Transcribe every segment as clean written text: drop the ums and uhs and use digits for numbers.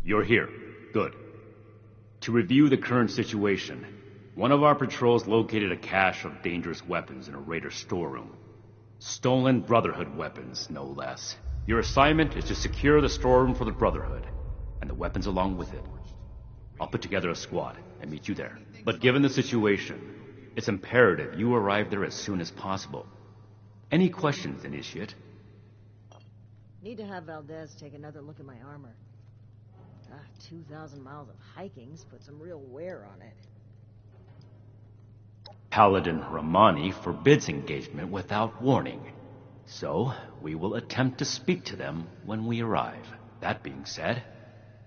You're here. Good. To review the current situation, one of our patrols located a cache of dangerous weapons in a raider storeroom. Stolen Brotherhood weapons, no less. Your assignment is to secure the storeroom for the Brotherhood, and the weapons along with it. I'll put together a squad and meet you there. But given the situation, it's imperative you arrive there as soon as possible. Any questions, Initiate? Need to have Valdez take another look at my armor. 2,000 miles of hiking's put some real wear on it. Paladin Romani forbids engagement without warning. So, we will attempt to speak to them when we arrive. That being said,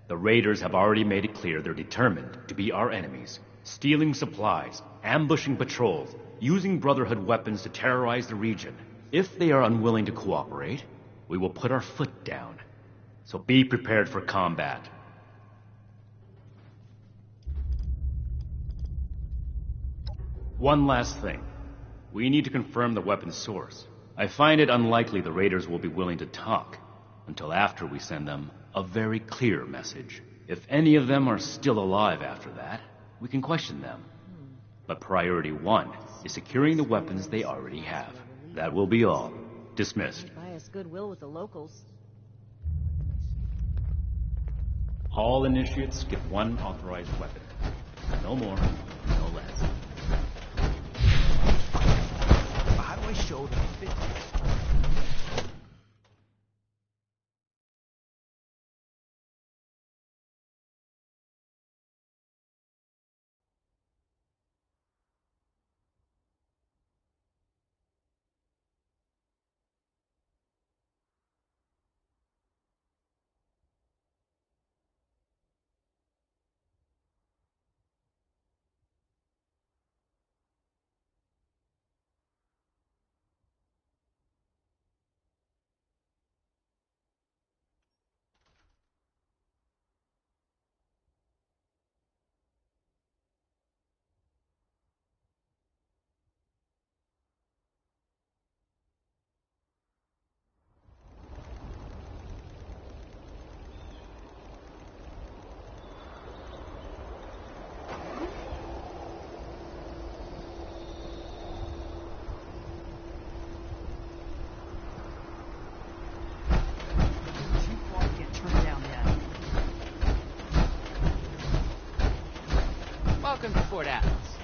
the raiders have already made it clear they're determined to be our enemies, stealing supplies, ambushing patrols, using Brotherhood weapons to terrorize the region. If they are unwilling to cooperate, we will put our foot down. So be prepared for combat. One last thing. We need to confirm the weapon's source. I find it unlikely the raiders will be willing to talk until after we send them a very clear message. If any of them are still alive after that, we can question them. But priority one is securing the weapons they already have. That will be all. Dismissed. Bias goodwill with the locals. All initiates get one authorized weapon. No more, no less. How do I show them fitness? Welcome to Fort Atlas.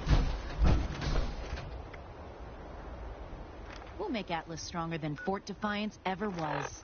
We'll make Atlas stronger than Fort Defiance ever was.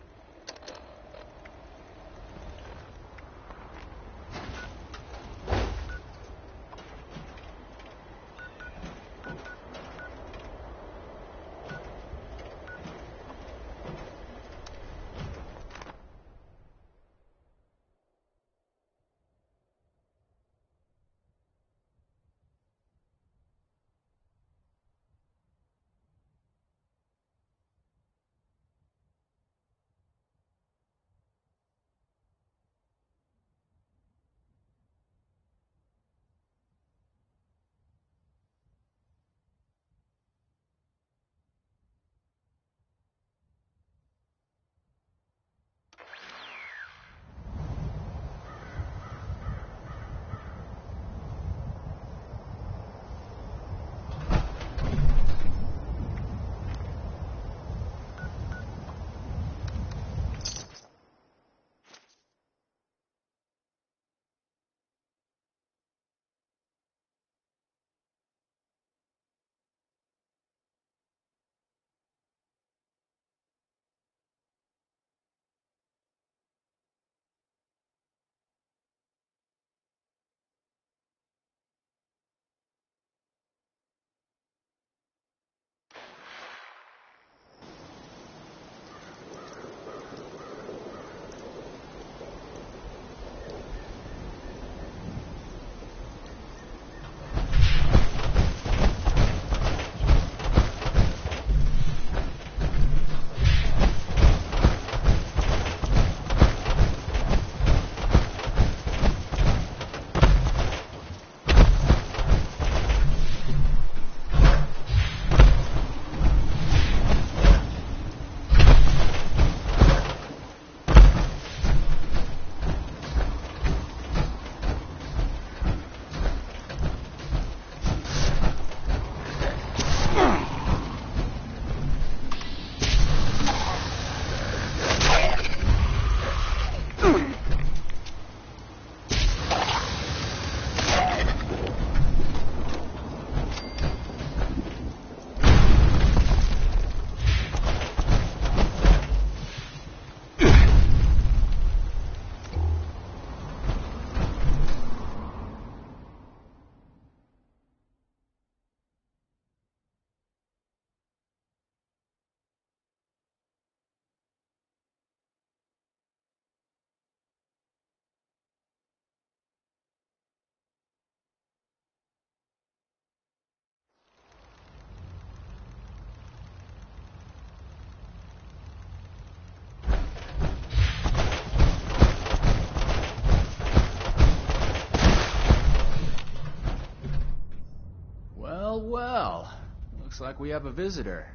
like we have a visitor.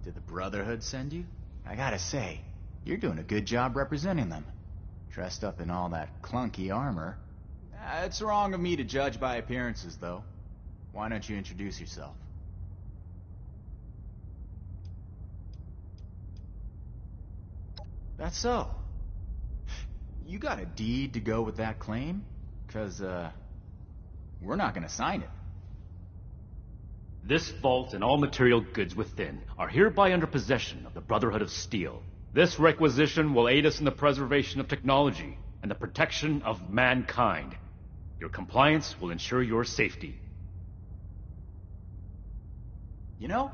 Did the Brotherhood send you? I gotta say, you're doing a good job representing them. Dressed up in all that clunky armor. It's wrong of me to judge by appearances, though. Why don't you introduce yourself? That's so. You got a deed to go with that claim? 'Cause, we're not gonna sign it. This vault and all material goods within are hereby under possession of the Brotherhood of Steel. This requisition will aid us in the preservation of technology and the protection of mankind. Your compliance will ensure your safety. You know,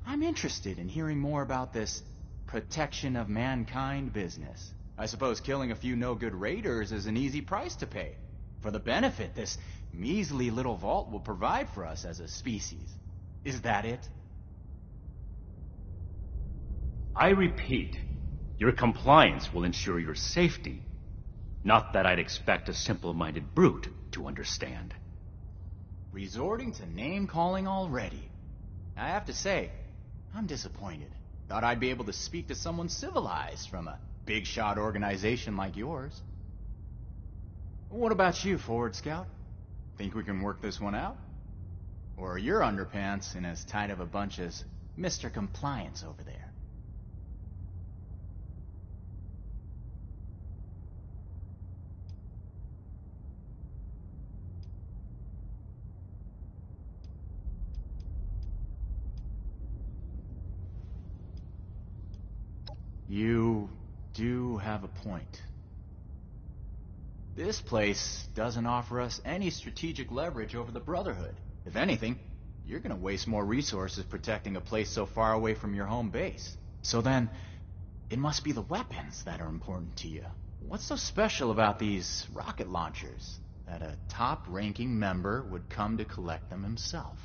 I'm interested in hearing more about this protection of mankind business. I suppose killing a few no-good raiders is an easy price to pay for the benefit this measly little vault will provide for us as a species. Is that it? I repeat, your compliance will ensure your safety. Not that I'd expect a simple-minded brute to understand. Resorting to name-calling already. I have to say, I'm disappointed. Thought I'd be able to speak to someone civilized from a big-shot organization like yours. What about you, Forward Scout? Think we can work this one out? Or are your underpants in as tight of a bunch as Mr. Compliance over there? You do have a point. This place doesn't offer us any strategic leverage over the Brotherhood. If anything, you're gonna waste more resources protecting a place so far away from your home base. So then, it must be the weapons that are important to you. What's so special about these rocket launchers that a top-ranking member would come to collect them himself?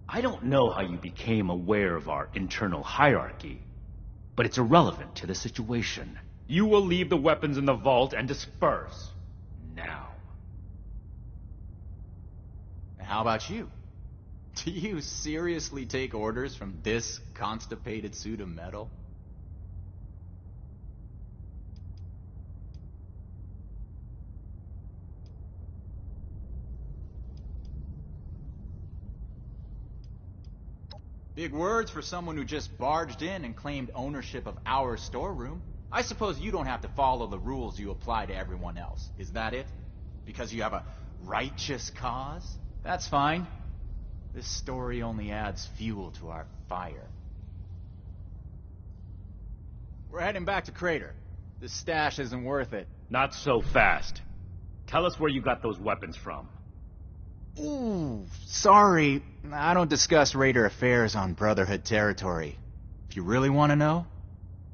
I don't know how you became aware of our internal hierarchy, but it's irrelevant to the situation. You will leave the weapons in the vault and disperse. Now. How about you? Do you seriously take orders from this constipated suit of metal? Big words for someone who just barged in and claimed ownership of our storeroom. I suppose you don't have to follow the rules you apply to everyone else. Is that it? Because you have a righteous cause? That's fine. This story only adds fuel to our fire. We're heading back to Crater. This stash isn't worth it. Not so fast. Tell us where you got those weapons from. Ooh, sorry. I don't discuss Raider affairs on Brotherhood territory. If you really want to know,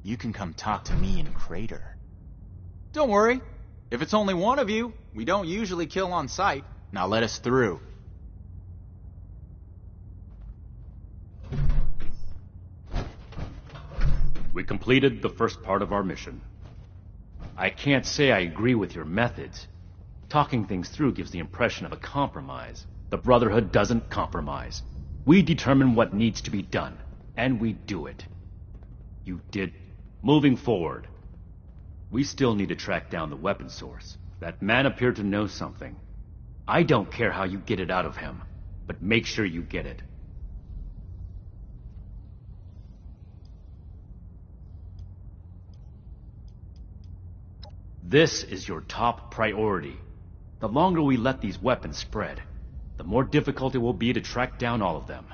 you can come talk to me in Crater. Don't worry. If it's only one of you, we don't usually kill on sight. Now let us through. We completed the first part of our mission. I can't say I agree with your methods. Talking things through gives the impression of a compromise. The Brotherhood doesn't compromise. We determine what needs to be done, and we do it. You did. Moving forward, we still need to track down the weapon source. That man appeared to know something. I don't care how you get it out of him, but make sure you get it. This is your top priority. The longer we let these weapons spread, the more difficult it will be to track down all of them.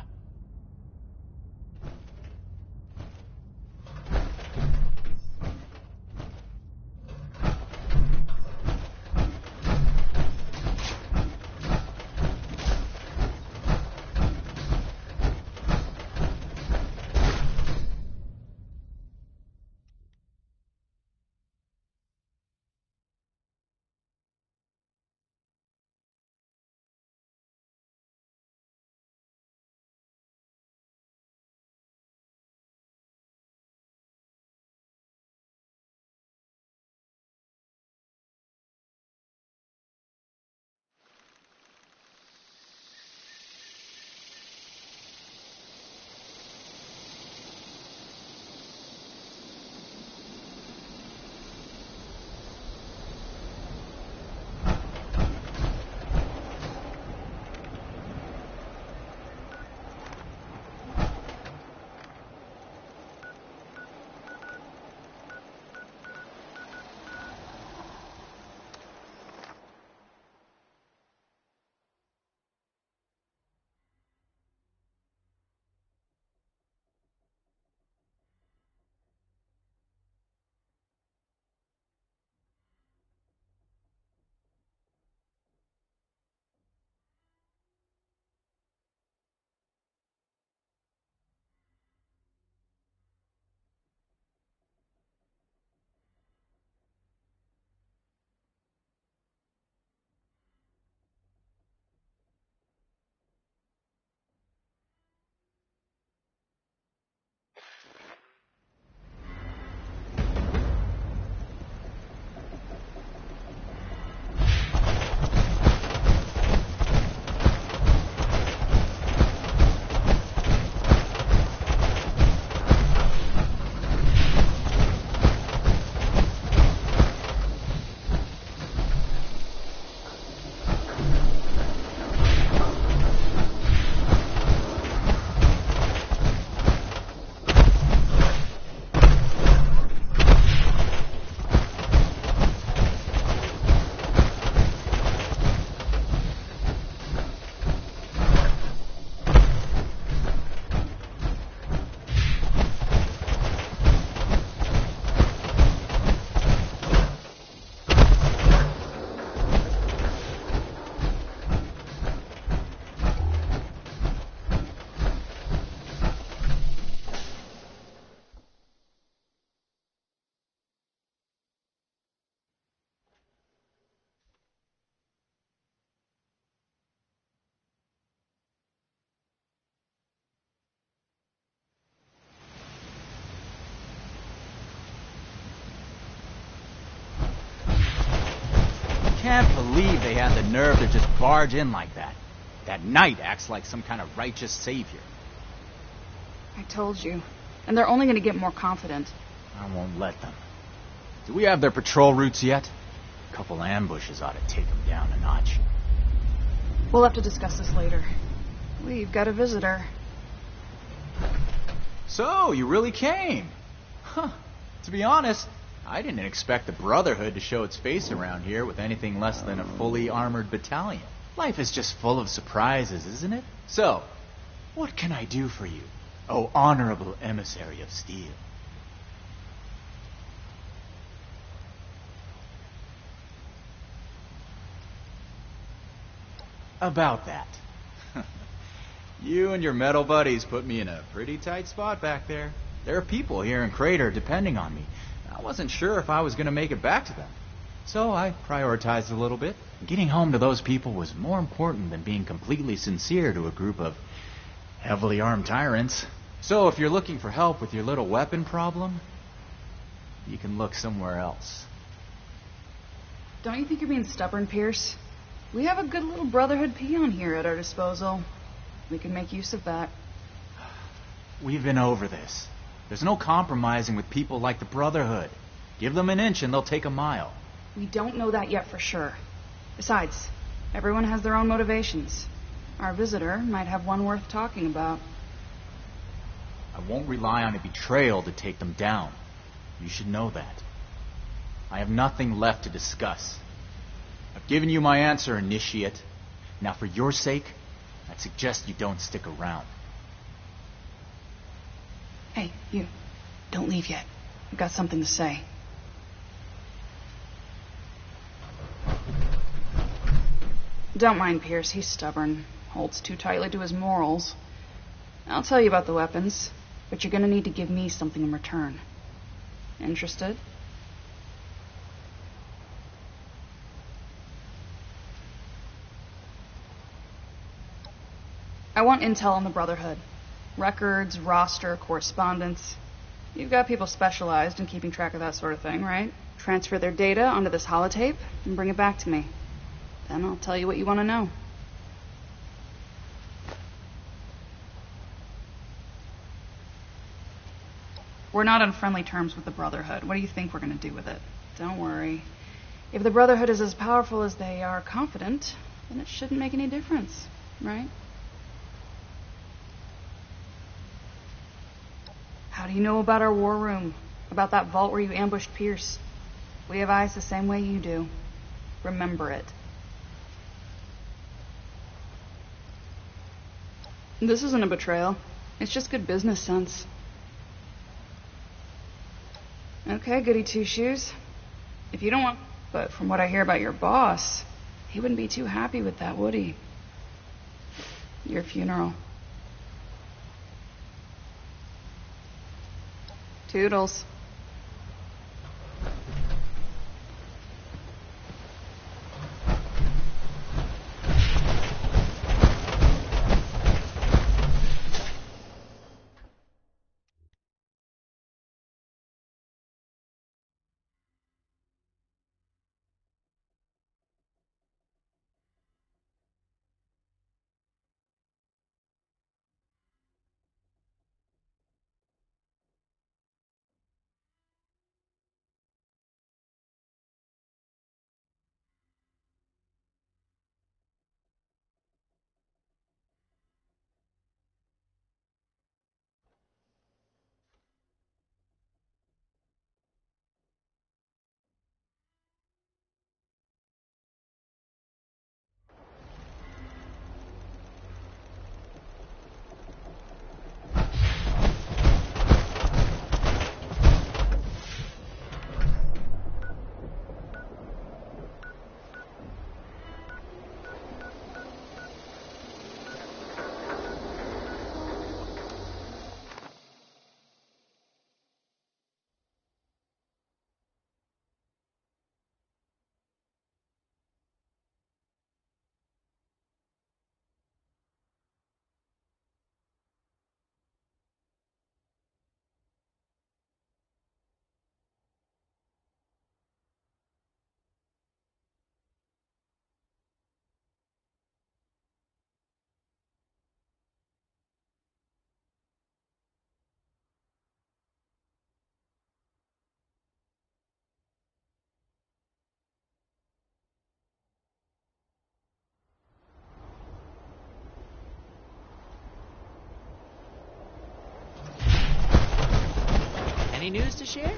can't believe they had the nerve to just barge in like that. That knight acts like some kind of righteous savior. I told you. And they're only going to get more confident. I won't let them. Do we have their patrol routes yet? A couple ambushes ought to take them down a notch. We'll have to discuss this later. We've got a visitor. So, you really came? Huh. To be honest, I didn't expect the Brotherhood to show its face around here with anything less than a fully armored battalion. Life is just full of surprises, isn't it? So, what can I do for you, oh honorable emissary of steel? About that. You and your metal buddies put me in a pretty tight spot back there. There are people here in Crater depending on me. I wasn't sure if I was going to make it back to them. So I prioritized a little bit. Getting home to those people was more important than being completely sincere to a group of heavily armed tyrants. So if you're looking for help with your little weapon problem, you can look somewhere else. Don't you think you're being stubborn, Pierce? We have a good little Brotherhood peon here at our disposal. We can make use of that. We've been over this. There's no compromising with people like the Brotherhood. Give them an inch and they'll take a mile. We don't know that yet for sure. Besides, everyone has their own motivations. Our visitor might have one worth talking about. I won't rely on a betrayal to take them down. You should know that. I have nothing left to discuss. I've given you my answer, Initiate. Now for your sake, I'd suggest you don't stick around. Hey, you. Don't leave yet. I've got something to say. Don't mind Pierce, he's stubborn. Holds too tightly to his morals. I'll tell you about the weapons, but you're gonna need to give me something in return. Interested? I want intel on the Brotherhood. Records, roster, correspondence. You've got people specialized in keeping track of that sort of thing, right? Transfer their data onto this holotape and bring it back to me. Then I'll tell you what you want to know. We're not on friendly terms with the Brotherhood. What do you think we're going to do with it? Don't worry. If the Brotherhood is as powerful as they are confident, then it shouldn't make any difference, right? How do you know about our war room? About that vault where you ambushed Pierce? We have eyes the same way you do. Remember it. This isn't a betrayal. It's just good business sense. Okay, goody two-shoes. If you don't want... But from what I hear about your boss, he wouldn't be too happy with that, would he? Your funeral. Toodles. news to share?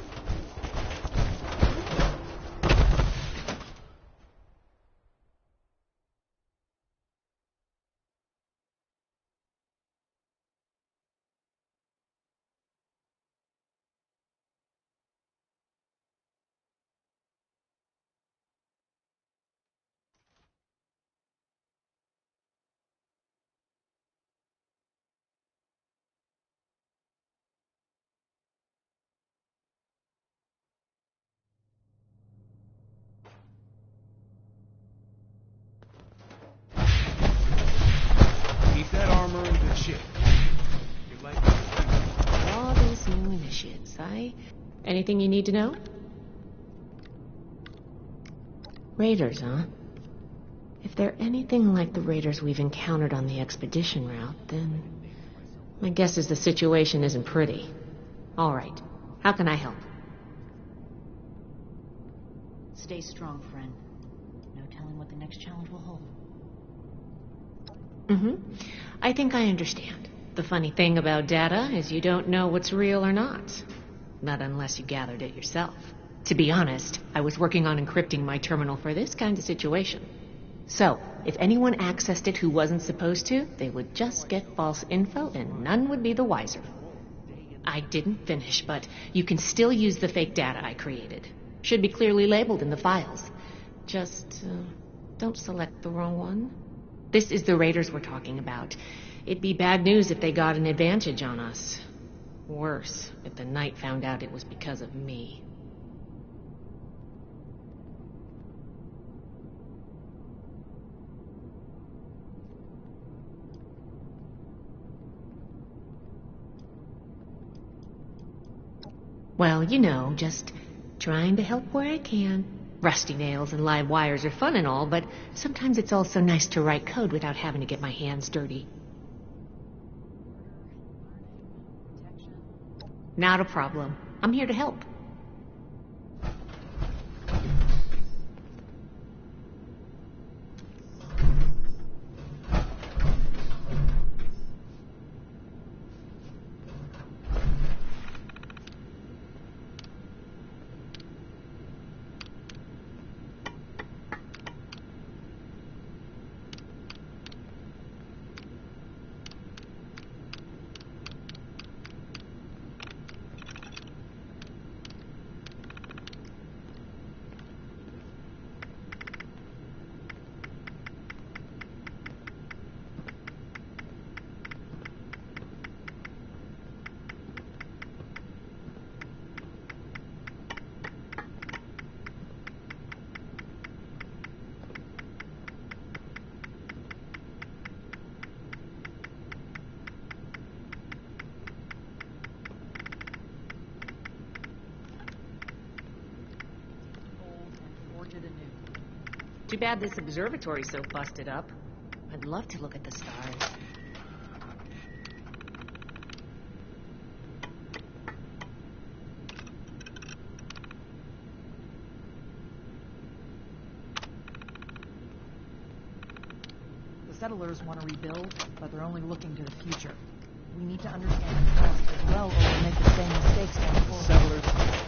Keep that armor in good shape. You like All these new initiates, anything you need to know? Raiders, huh? If they're anything like the raiders we've encountered on the expedition route, then my guess is the situation isn't pretty. All right. How can I help? Stay strong, friend. No telling what the next challenge will hold. I think I understand. The funny thing about data is you don't know what's real or not. Not unless you gathered it yourself. To be honest, I was working on encrypting my terminal for this kind of situation. So, if anyone accessed it who wasn't supposed to, they would just get false info and none would be the wiser. I didn't finish, but you can still use the fake data I created. Should be clearly labeled in the files. Just, don't select the wrong one. This is the raiders we're talking about. It'd be bad news if they got an advantage on us. Worse, if the Knight found out it was because of me. Well, you know, just trying to help where I can. Rusty nails and live wires are fun and all, but sometimes it's also nice to write code without having to get my hands dirty. Not a problem. I'm here to help. Too bad this observatory's so busted up. I'd love to look at the stars. The settlers want to rebuild, but they're only looking to the future. We need to understand the past as well, or we'll make the same mistakes going forward. settlers?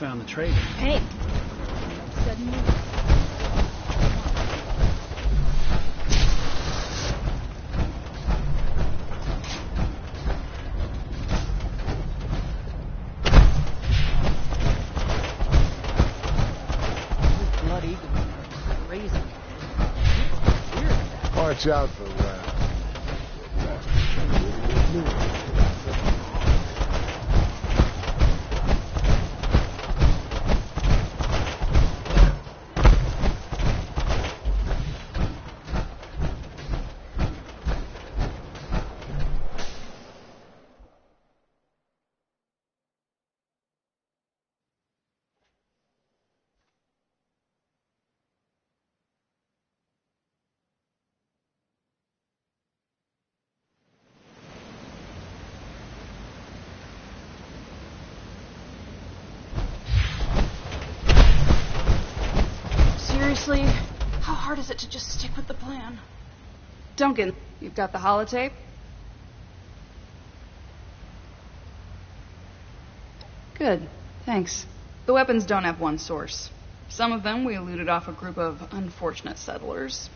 found the traitor. Hey! Suddenly... Blood Eagle. Crazy. Watch out for that. Seriously, how hard is it to just stick with the plan? Duncan, you've got the holotape? Good, thanks. The weapons don't have one source. Some of them we looted off a group of unfortunate settlers.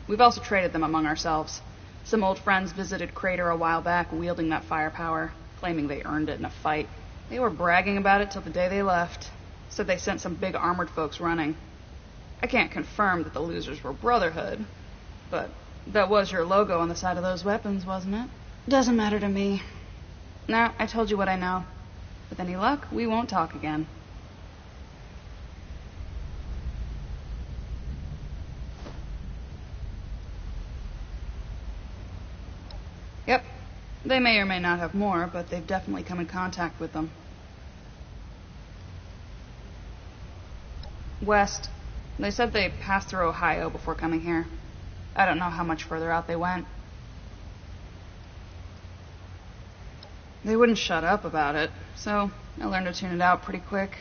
We've also traded them among ourselves. Some old friends visited Crater a while back wielding that firepower, claiming they earned it in a fight. They were bragging about it till the day they left. Said they sent some big armored folks running. I can't confirm that the losers were Brotherhood, but that was your logo on the side of those weapons, wasn't it? Doesn't matter to me. Nah, I told you what I know. With any luck, we won't talk again. Yep. They may or may not have more, but they've definitely come in contact with them. West. They said they passed through Ohio before coming here. I don't know how much further out they went. They wouldn't shut up about it, so I learned to tune it out pretty quick.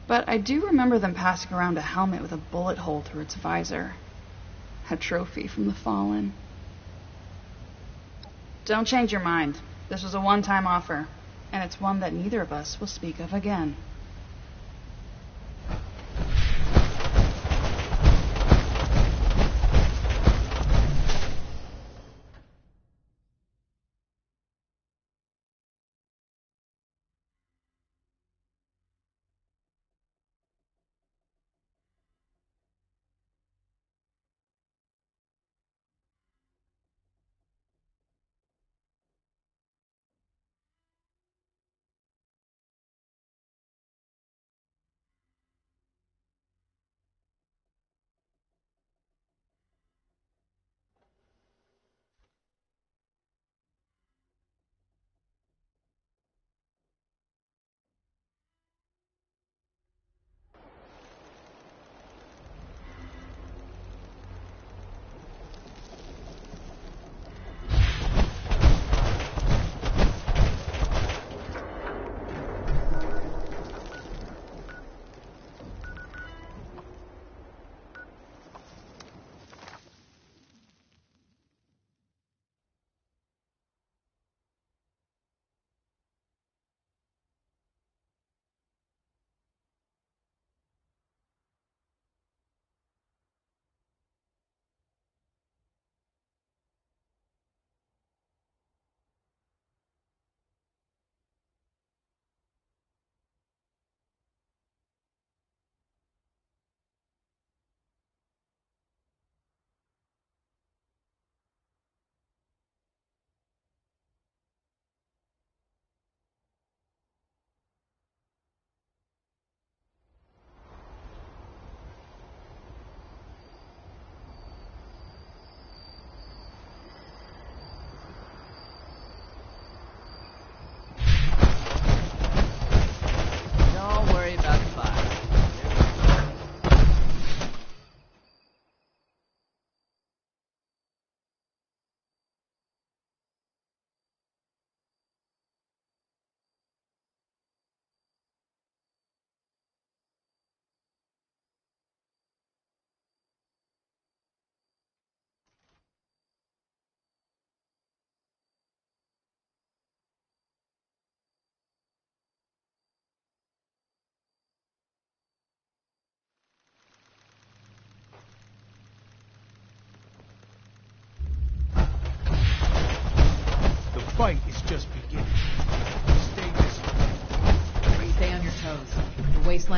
But I do remember them passing around a helmet with a bullet hole through its visor. A trophy from the Fallen. Don't change your mind. This was a one-time offer, and it's one that neither of us will speak of again.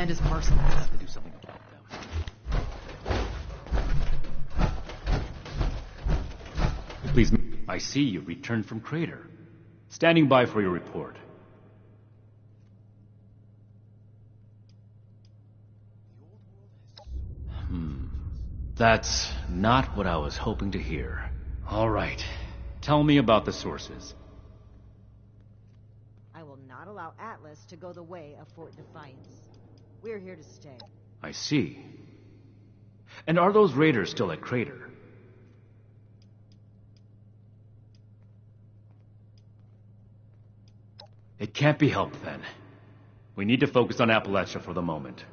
land is merciless. I have to do something about them. Please, I see you returned from Crater. Standing by for your report. That's not what I was hoping to hear. All right. Tell me about the sources. I will not allow Atlas to go the way of Fort Defiance. We're here to stay. I see. And are those raiders still at Crater? It can't be helped then. We need to focus on Appalachia for the moment.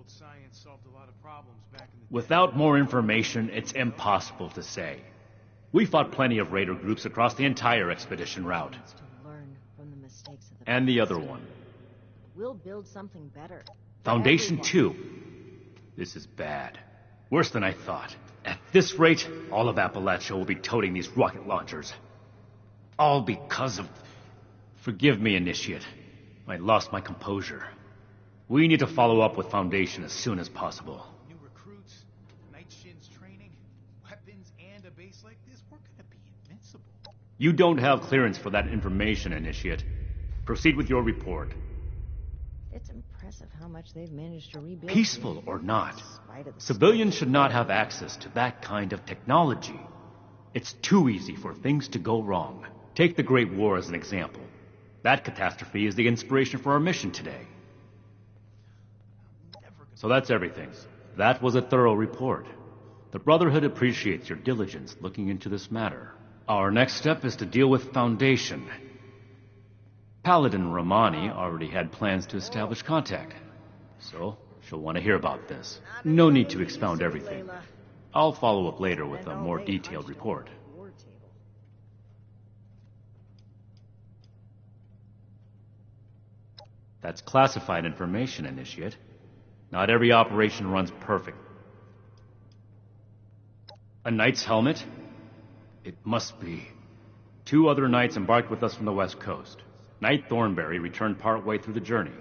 Science solved a lot of problems back in the Without more information, it's impossible to say. We fought plenty of raider groups across the entire expedition route. To learn from the mistakes of the And the past. other one. We'll build something better. for Foundation everyone. 2. This is bad. Worse than I thought. At this rate, all of Appalachia will be toting these rocket launchers. All because of... Forgive me, Initiate. I lost my composure. We need to follow up with Foundation as soon as possible. new recruits, Night Shin's training, weapons, and a base like this, we're gonna be invincible. You don't have clearance for that information, Initiate. Proceed with your report. It's impressive how much they've managed to rebuild. Peaceful or not, in spite of the civilians should not have access to that kind of technology. It's too easy for things to go wrong. Take the Great War as an example. That catastrophe is the inspiration for our mission today. So that's everything. That was a thorough report. The Brotherhood appreciates your diligence looking into this matter. Our next step is to deal with Foundation. Paladin Romani already had plans to establish contact. So, she'll want to hear about this. No need to expound everything. I'll follow up later with a more detailed report. war table. That's classified information, Initiate. Not every operation runs perfect. A knight's helmet? It must be. 2 other knights embarked with us from the west coast. Knight Thornberry returned partway through the journey.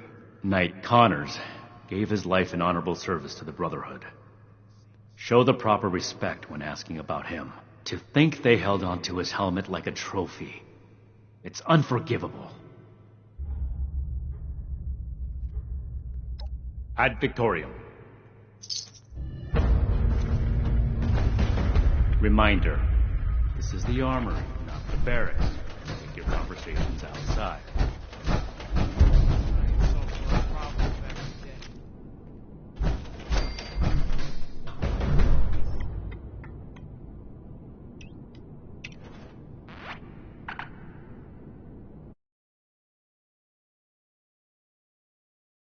Knight Connors gave his life in honorable service to the Brotherhood. Show the proper respect when asking about him. To think they held onto his helmet like a trophy. It's unforgivable. Ad Victorium. Reminder, this is the armory, not the barracks. Take your conversations outside.